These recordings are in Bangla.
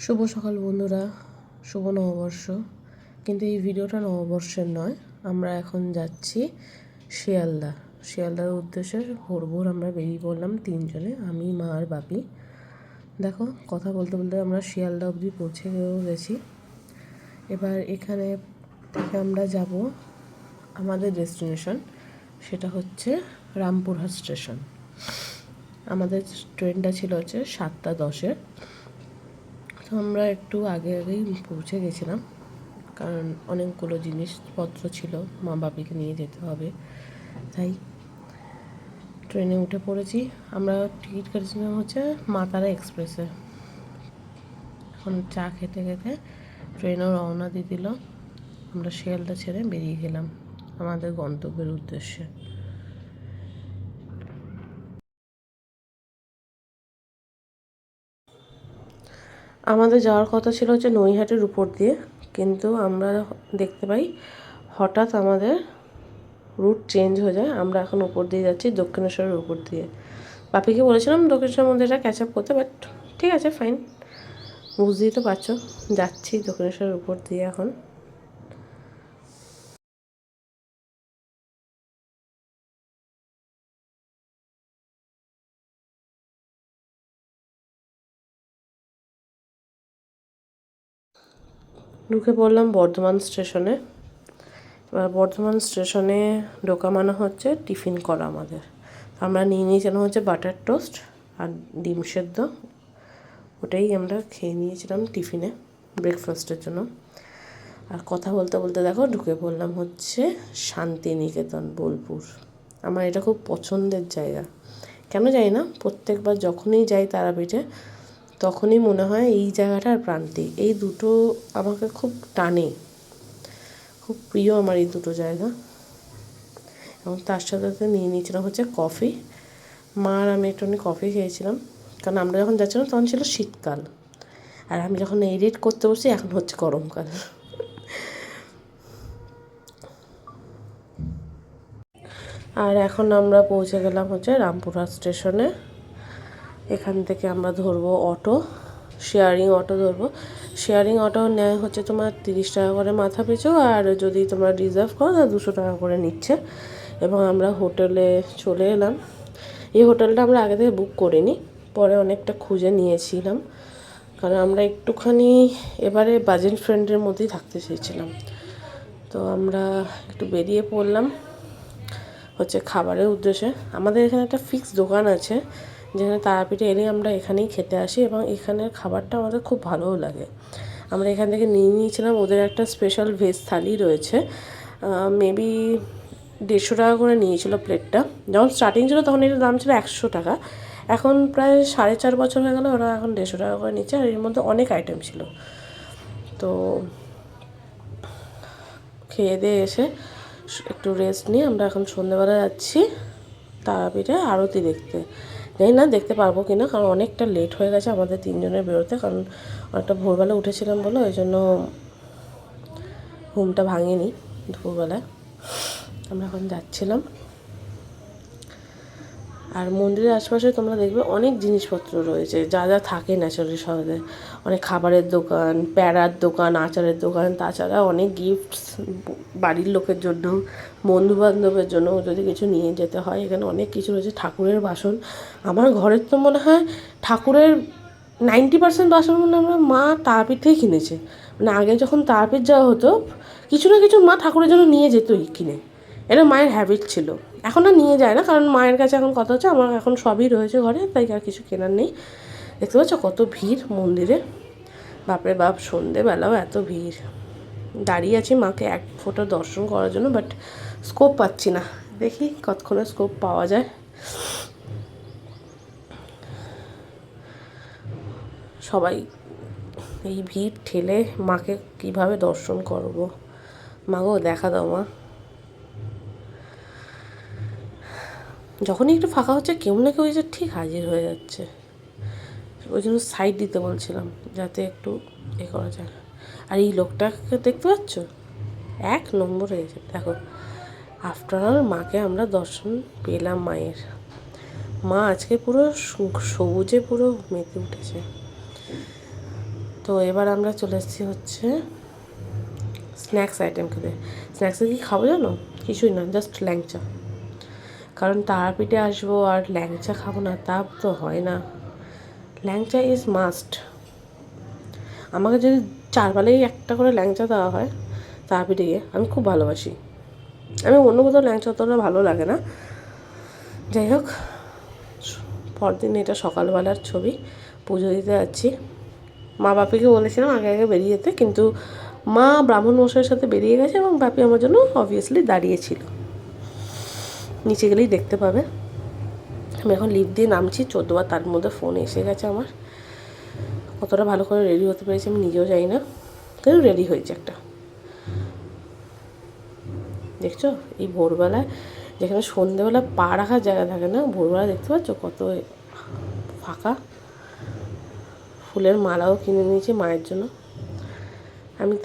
শুভ সকাল বন্ধুরা, শুভ নববর্ষ। কিন্তু এই ভিডিওটা নববর্ষের নয়। আমরা এখন যাচ্ছি শিয়ালদার উদ্দেশ্যে। ভোর ভোর আমরা বেরিয়ে পড়লাম তিনজনে, আমি, মা আর বাপি। দেখো, কথা বলতে বলতে আমরা শিয়ালদা অবধি পৌঁছে গেছি। এবার এখানে থেকে আমরা যাব আমাদের ডেস্টিনেশন, সেটা হচ্ছে রামপুরহাট স্টেশন। আমাদের ট্রেনটা ছিল 7:10-এর। তো আমরা একটু আগেই পৌঁছে গেছিলাম, কারণ অনেকগুলো জিনিসপত্র ছিল, মা বাপিকে নিয়ে যেতে হবে, তাই ট্রেনে উঠে পড়েছি। আমরা টিকিট কেটেছিলাম মা তারা এক্সপ্রেসে। এখন চা খেতে খেতে ট্রেনও রওনা দিয়ে দিল। আমরা শিয়ালদা ছেড়ে বেরিয়ে গেলাম আমাদের গন্তব্যের উদ্দেশ্যে। আমাদের যাওয়ার কথা ছিল নৈহাটির উপর দিয়ে, কিন্তু আমরা দেখতে পাই হঠাৎ আমাদের রুট চেঞ্জ হয়ে যায়। আমরা এখন উপর দিয়ে যাচ্ছি দক্ষিণেশ্বরের উপর দিয়ে। বাপিকে বলেছিলাম দক্ষিণেশ্বরের মধ্যে এটা ক্যাচ আপ করতে, বাট ঠিক আছে, ফাইন, বুঝতেই তো পারছো, যাচ্ছি দক্ষিণেশ্বরের উপর দিয়ে। এখন ঢুকে পড়লাম বর্ধমান স্টেশনে। এবার বর্ধমান স্টেশনে ঢোকা মানে হচ্ছে টিফিন করা আমাদের। আমরা নিয়ে নিয়েছিলাম বাটার টোস্ট আর ডিম সেদ্ধ। ওটাই আমরা খেয়ে নিয়েছিলাম টিফিনে, ব্রেকফাস্টের জন্য। আর কথা বলতে বলতে দেখো ঢুকে পড়লাম শান্তিনিকেতন, বোলপুর। আমার এটা খুব পছন্দের জায়গা, কেন জানি না, প্রত্যেকবার যখনই যাই তারাপীঠে তখনই মনে হয় এই জায়গাটার প্রান্তিক। এই দুটো আমাকে খুব টানে, খুব প্রিয় আমার এই দুটো জায়গা। এবং তার সাথে সাথে নিয়ে নিয়েছিলাম কফি। মা আর আমি একটুখানি কফি খেয়েছিলাম, কারণ আমরা যখন যাচ্ছিলাম তখন ছিল শীতকাল, আর আমি যখন এডিট করতে বসছি এখন হচ্ছে গরমকাল। আর এখন আমরা পৌঁছে গেলাম রামপুরহাট স্টেশনে। এখান থেকে আমরা ধরবো অটো, শেয়ারিং অটো ধরবো। শেয়ারিং অটো নেয় তোমার 30 টাকা করে মাথা পিছু, আর যদি তোমরা রিজার্ভ করো তাহলে 200 টাকা করে নিচ্ছে। এবং আমরা হোটেলে চলে এলাম। এই হোটেলটা আমরা আগে থেকে বুক করিনি, পরে অনেকটা খুঁজে নিয়েছিলাম, কারণ আমরা একটুখানি এবারে বাজেট ফ্রেন্ডের মধ্যেই থাকতে চেয়েছিলাম। তো আমরা একটু বেরিয়ে পড়লাম খাবারের উদ্দেশ্যে। আমাদের এখানে একটা ফিক্স দোকান আছে, যেখানে তারাপীঠে এলেই আমরা এখানেই খেতে আসি, এবং এখানের খাবারটা আমাদের খুব ভালোও লাগে। আমরা এখান থেকে নিয়ে নিয়েছিলাম, ওদের একটা স্পেশাল ভেজ থালি রয়েছে। মেবি 150 টাকা করে নিয়েছিল প্লেটটা। যখন স্টার্টিং ছিল তখন এটার দাম ছিল 100 টাকা। এখন প্রায় 4.5 বছর হয়ে গেল, ওরা এখন 150 টাকা করে নিচ্ছে। আর এর মধ্যে অনেক আইটেম ছিল। তো খেয়ে দিয়ে এসে একটু রেস্ট নিয়ে আমরা এখন সন্ধ্যেবেলা যাচ্ছি তারাপীঠে আরতি দেখতে। জানি না দেখতে পারবো কিনা, কারণ অনেকটা লেট হয়ে গেছে আমাদের তিনজনের বেরোতে, কারণ অনেকটা ভোরবেলা উঠেছিলাম বলে ওই জন্য ঘুমটা ভাঙেনি দুপুরবেলায়। আমরা এখন যাচ্ছিলাম। আর মন্দিরের আশপাশে তোমরা দেখবে অনেক জিনিসপত্র রয়েছে, যা যা থাকে ন্যাচারালি শহরে। অনেক খাবারের দোকান, প্যাড়ার দোকান, আচারের দোকান, তাছাড়া অনেক গিফটস বাড়ির লোকের জন্য, বন্ধুবান্ধবের জন্য যদি কিছু নিয়ে যেতে হয়। এখানে অনেক কিছু রয়েছে। ঠাকুরের বাসন, আমার ঘরের তো মনে হয় ঠাকুরের 90% বাসন মনে আমরা মা তারাপীঠ থেকে কিনেছে। মানে আগে যখন তারাপীঠ যাওয়া হতো, কিছু না কিছু মা ঠাকুরের জন্য নিয়ে যেতই কিনে। এটা মায়ের হ্যাবিট ছিল। এখন আর নিয়ে যায় না, কারণ মায়ের কাছে এখন কথা হচ্ছে আমার এখন সবই রয়েছে ঘরে, তাই আর কিছু কেনার নেই। দেখতে পাচ্ছ কত ভিড় মন্দিরে, বাপরে বাপ, সন্ধেবেলাও এত ভিড়। দাঁড়িয়ে আছি মাকে এক ফোঁটা দর্শন করার জন্য, বাট স্কোপ পাচ্ছি না। দেখি কতক্ষণে স্কোপ পাওয়া যায়। সবাই এই ভিড় ঠেলে মাকে কিভাবে দর্শন করব। মাগো দেখা দাও মা। যখনই একটু ফাঁকা হচ্ছে কেউ না কেউ ঠিক হাজির হয়ে যাচ্ছে। ওই জন্য সাইড দিতে বলছিলাম, যাতে একটু করা যায়। আর এই লোকটাকে দেখতে পাচ্ছ, 1 নম্বর হয়েছে। দেখো, আফটার অল মাকে আমরা দর্শন পেলাম মায়ের। মা আজকে পুরো সবুজে পুরো মেতে উঠেছে। তো এবার আমরা চলে এসেছি হচ্ছে স্ন্যাক্স আইটেম খেতে। স্ন্যাক্সে কী খাবো জানো? কিছুই না, জাস্ট ল্যাংচা। কারণ তারাপীঠে আসবো আর ল্যাংচা খাবো না তা তো হয় না। ল্যাংচা ইজ মাস্ট। আমাকে যদি 4 বেলাই একটা করে ল্যাংচা দেওয়া হয় তারাপীঠে গিয়ে, আমি খুব ভালোবাসি। আমি অন্য কোথাও ল্যাংচা অতটা ভালো লাগে না। যাই হোক, পরদিন এটা সকালবেলার ছবি। পুজো দিতে যাচ্ছি। মা বাপিকে বলেছিলাম আগে আগে বেরিয়ে যেতে, কিন্তু মা ব্রাহ্মণ মশাইয়ের সাথে বেরিয়ে গেছে এবং বাপি আমার জন্য অবভিয়াসলি দাঁড়িয়েছিল। নিচে গেলেই দেখতে পাবে। আমি এখন লিফট দিয়ে নামছি 14 বার, তার মধ্যে ফোন এসে গেছে আমার। কতটা ভালো করে রেডি হতে পেরেছি আমি নিজেও জানি না, কিন্তু রেডি হয়েছে একটা। দেখছো এই ভোরবেলায়, যেখানে সন্ধেবেলা পা রাখার জায়গা থাকে না, ভোরবেলা দেখতে পাচ্ছ কত ফাঁকা। ফুলের মালাও কিনে নিয়েছি মায়ের জন্য। আমি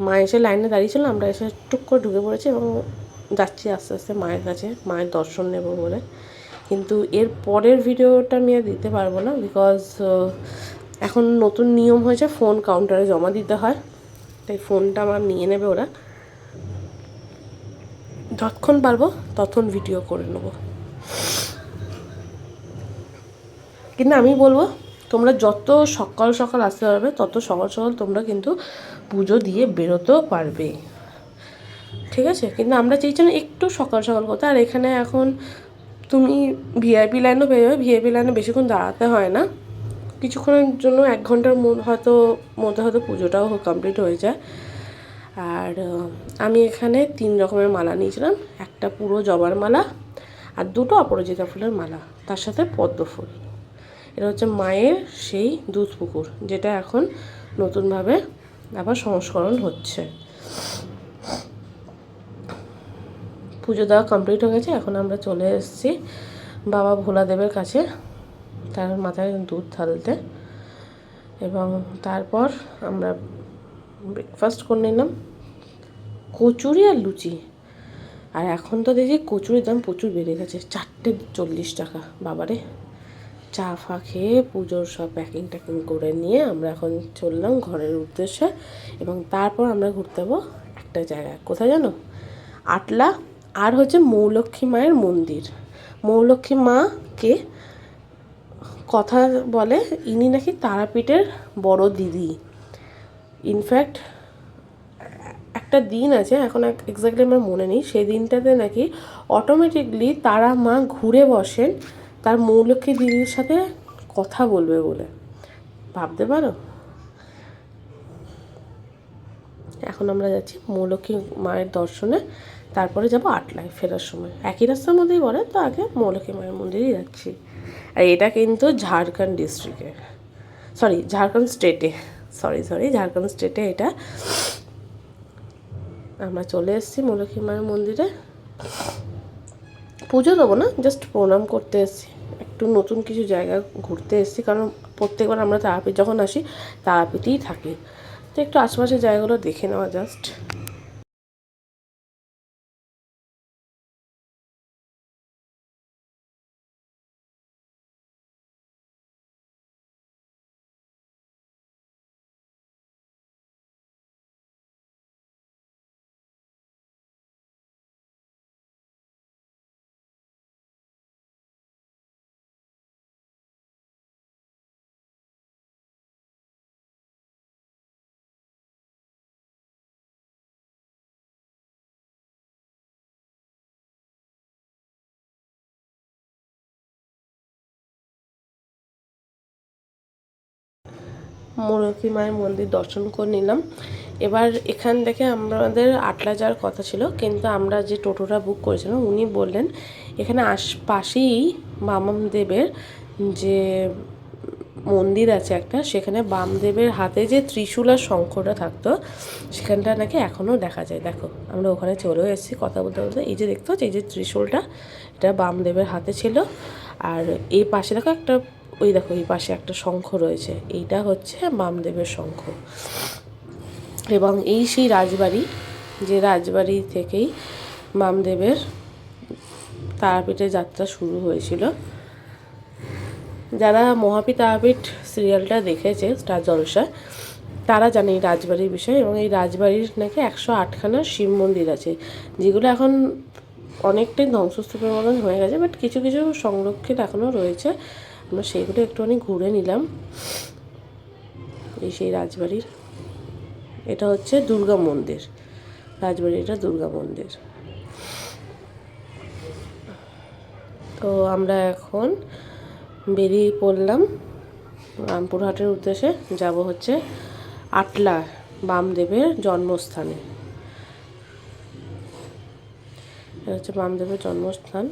মা এসে লাইনে দাঁড়িয়েছিল, আমরা এসে টুক করে ঢুকে পড়েছি এবং যাচ্ছি আস্তে আস্তে মায়ের কাছে, মায়ের দর্শন নেব বলে। কিন্তু এর পরের ভিডিওটা আমি আর দিতে পারবো না, বিকজ এখন নতুন নিয়ম হয়েছে, ফোন কাউন্টারে জমা দিতে হয়। তাই ফোনটা আমার নিয়ে নেবে ওরা। যতক্ষণ পারবো ততক্ষণ ভিডিও করে নেব। কিন্তু আমি বলবো তোমরা যত সকাল সকাল আসতে পারবে তত সকাল সকাল তোমরা কিন্তু পুজো দিয়ে বেরোতেও পারবে, ঠিক আছে? কিন্তু আমরা চাইছি না একটু সকাল সকাল করতে। আর এখানে এখন তুমি ভিআইপি লাইনও পেয়ে যাবে। ভিআইপি লাইনে বেশিক্ষণ দাঁড়াতে হয় না, কিছুক্ষণের জন্য 1 ঘন্টার মধ্যে হয়তো পুজোটাও কমপ্লিট হয়ে যায়। আর আমি এখানে 3 রকমের মালা নিয়েছিলাম। একটা পুরো জবার মালা, আর 2টো অপরাজিতা ফুলের মালা, তার সাথে পদ্ম ফুল। এটা হচ্ছে মায়ের সেই দুধ পুকুর, যেটা এখন নতুনভাবে আবার সংস্করণ হচ্ছে। পুজো দেওয়া কমপ্লিট হয়ে গেছে। এখন আমরা চলে এসেছি বাবা ভোলাদেবের কাছে, তার মাথায় দুধ ঢালতে। এবং তারপর আমরা ব্রেকফাস্ট করে নিলাম, কচুরি আর লুচি। আর এখন তো দেখি কচুরির দাম প্রচুর বেড়ে গেছে, 4টে 40 টাকা। বাবারে, চা ফা খেয়ে পুজোর সব প্যাকিং ট্যাকিং করে নিয়ে আমরা এখন চললাম ঘরের উদ্দেশ্যে। এবং তারপর আমরা ঘুরতে যাবো একটা জায়গায়, কোথায় জানো? আটলা, আর হচ্ছে মৌলক্ষ্মী মায়ের মন্দির। মৌলক্ষ্মী মাকে কথা বলে ইনি নাকি তারাপীঠের বড় দিদি। ইনফ্যাক্ট একটা দিন আছে, এখন এক্স্যাক্টলি আমার মনে নেই, সেই দিনটাতে নাকি অটোমেটিকলি তারা মা ঘুরে বসেন তার মৌলক্ষ্মী দিদির সাথে কথা বলবে বলে। ভাবতে পারো? এখন আমরা যাচ্ছি মৌলক্ষ্মী মায়ের দর্শনে, তারপরে যাব আটলায় ফেরার সময়। একই রাস্তার মধ্যেই বলে, তো আগে মৌলক্ষ্মী মায়ের মন্দিরেই যাচ্ছি। আর এটা কিন্তু ঝাড়খণ্ড ডিস্ট্রিক্টে, ঝাড়খণ্ড স্টেটে, ঝাড়খণ্ড স্টেটে এটা। আমরা চলে এসেছি মৌলক্ষ্মী মায়ের মন্দিরে। পুজো দেবো না, জাস্ট প্রণাম করতে এসেছি, একটু নতুন কিছু জায়গা ঘুরতে এসেছি। কারণ প্রত্যেকবার আমরা তারাপীঠ যখন আসি তারাপীঠেই থাকি, তো একটু আশেপাশের জায়গাগুলো দেখে নেওয়া জাস্ট। মৌলক্ষ্মী মায়ের মন্দির দর্শন করে নিলাম। এবার এখান থেকে আমাদের আটলা যাওয়ার কথা ছিল, কিন্তু আমরা যে টোটোটা বুক করেছিলাম উনি বললেন এখানে আশপাশেই বামদেবের যে মন্দির আছে একটা, সেখানে বামদেবের হাতে যে ত্রিশূল আর শঙ্খটা থাকতো সেখানটা নাকি এখনও দেখা যায়। দেখো আমরা ওখানে চলেও এসেছি কথা বলতে বলতে। এই যে দেখতে পাচ্ছি, এই যে ত্রিশূলটা, এটা বামদেবের হাতে ছিল। আর এই পাশে দেখো একটা, দেখো এই পাশে একটা শঙ্খ রয়েছে, এইটা হচ্ছে বামদেবের শঙ্খ। এবং এই সেই রাজবাড়ি, যে রাজবাড়ি থেকেই বামদেবের তারাপীঠের যাত্রা শুরু হয়েছিল। যারা মহাপি তারাপীঠ সিরিয়ালটা দেখেছে স্টার জলসা তারা জানে এই রাজবাড়ির বিষয়ে, এবং এই রাজবাড়ির নাকি 108খানা শিব মন্দির আছে, যেগুলো এখন অনেকটাই ধ্বংসস্তূপের মতন হয়ে গেছে, বাট কিছু কিছু সংরক্ষিত এখনও রয়েছে। আমরা সেইগুলো একটুখানি ঘুরে নিলাম। এই সেই রাজবাড়ির, এটা হচ্ছে দুর্গা মন্দির, রাজবাড়িটা দুর্গা মন্দির। তো আমরা এখন বেরিয়ে পড়লাম রামপুরহাটের উদ্দেশ্যে। যাব হচ্ছে আটলা বামদেবের জন্মস্থানে। এটা হচ্ছে বামদেবের জন্মস্থান।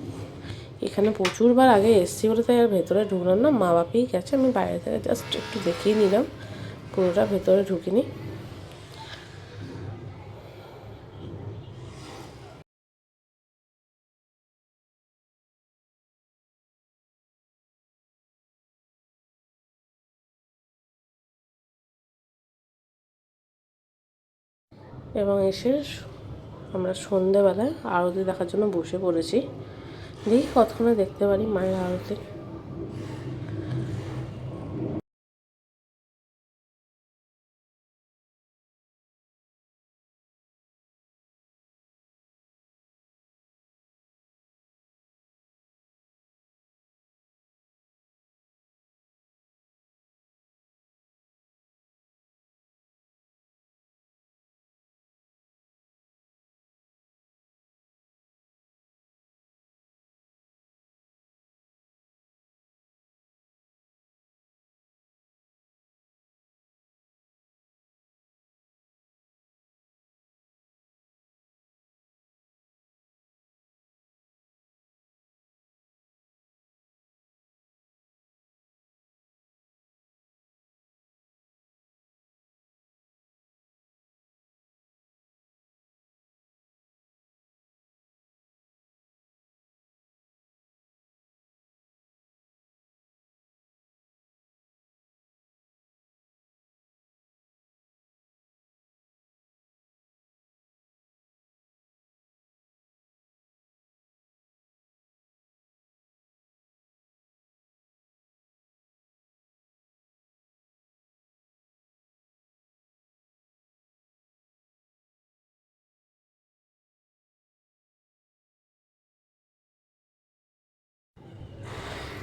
এখানে প্রচুরবার আগে এসেছি বলে তাই আর ভেতরে ঢুকলাম না, মা বাপেই গেছে, আমি বাইরে থেকে জাস্ট একটু দেখিয়ে নিলাম, পুরোটা ভেতরে ঢুকিনি। এবং এসে আমরা সন্ধেবেলায় আরতি দেখার জন্য বসে পড়েছি। দেখি কতক্ষণে দেখতে পারি মায়ের আরতি।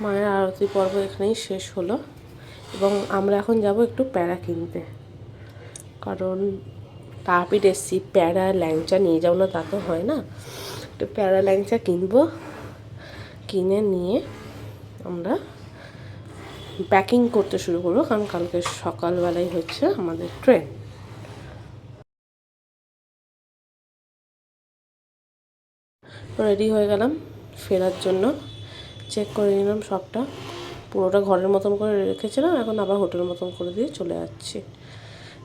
মায়ের আরতি পর্ব এখানেই শেষ হলো, এবং আমরা এখন যাব একটু প্যাড়া কিনতে, কারণ তারাপীঠ এসছি, প্যাড়া ল্যাংচা নিয়ে যাও না তা তো হয় না। একটু প্যাড়া ল্যাংচা কিনবো, কিনে নিয়ে আমরা প্যাকিং করতে শুরু করবো, কারণ কালকে সকালবেলায় হচ্ছে আমাদের ট্রেন। রেডি হয়ে গেলাম ফেরার জন্য। চেক করে নিলাম সবটা, পুরোটা ঘরের মতন করে রেখেছিলাম, এখন আবার হোটেল মতন করে দিয়ে চলে যাচ্ছি।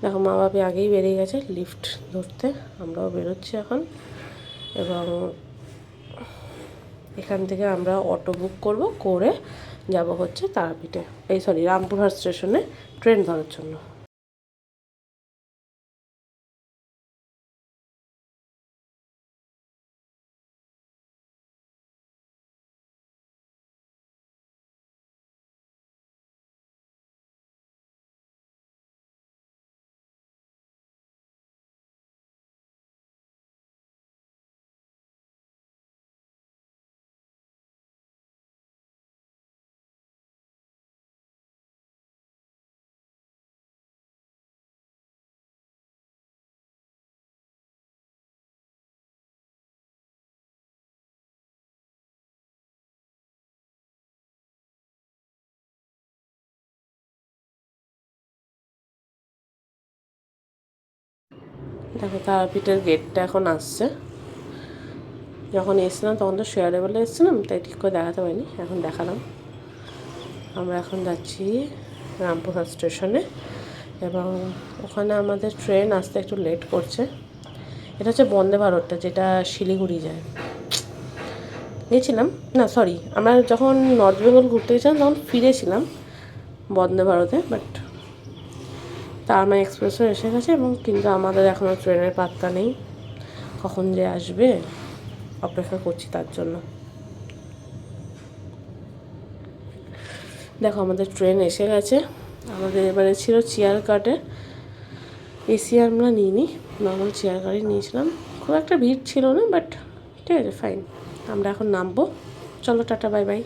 দেখো মা বাপি আগেই বেরিয়ে গেছে লিফট ধরতে, আমরাও বেরোচ্ছি এখন। এবং এখান থেকে আমরা অটো বুক করে যাব হচ্ছে তারাপীঠে, রামপুরহাট স্টেশনে ট্রেন ধরার জন্য। দেখো তারাপীঠের গেটটা এখন আসছে, যখন এসছিলাম তখন তো শেয়ারেবেলে এসেছিলাম, তাই ঠিক করে দেখাতে পারিনি, এখন দেখালাম। আমরা এখন যাচ্ছি রামপুরহাট স্টেশনে, এবং ওখানে আমাদের ট্রেন আসতে একটু লেট করছে। এটা হচ্ছে বন্দে ভারতটা, যেটা শিলিগুড়ি যায়। গেছিলাম না, সরি, আমরা যখন নর্থ বেঙ্গল ঘুরতে গেছিলাম তখন ফিরেছিলাম বন্দে ভারতে, বাট তারমা এক্সপ্রেসও এসে গেছে, এবং কিন্তু আমাদের এখনও ট্রেনের পাত্তা নেই, কখন যে আসবে অপেক্ষা করছি তার জন্য। দেখো আমাদের ট্রেন এসে গেছে। আমাদের এবারে ছিল চেয়ার কাটে, এসি আমরা নিইনি, নর্মাল চেয়ার কারই নিয়েছিলাম। খুব একটা ভিড় ছিল না, বাট ঠিক আছে, ফাইন। আমরা এখন নামবো। চলো, টাটা, বাই বাই।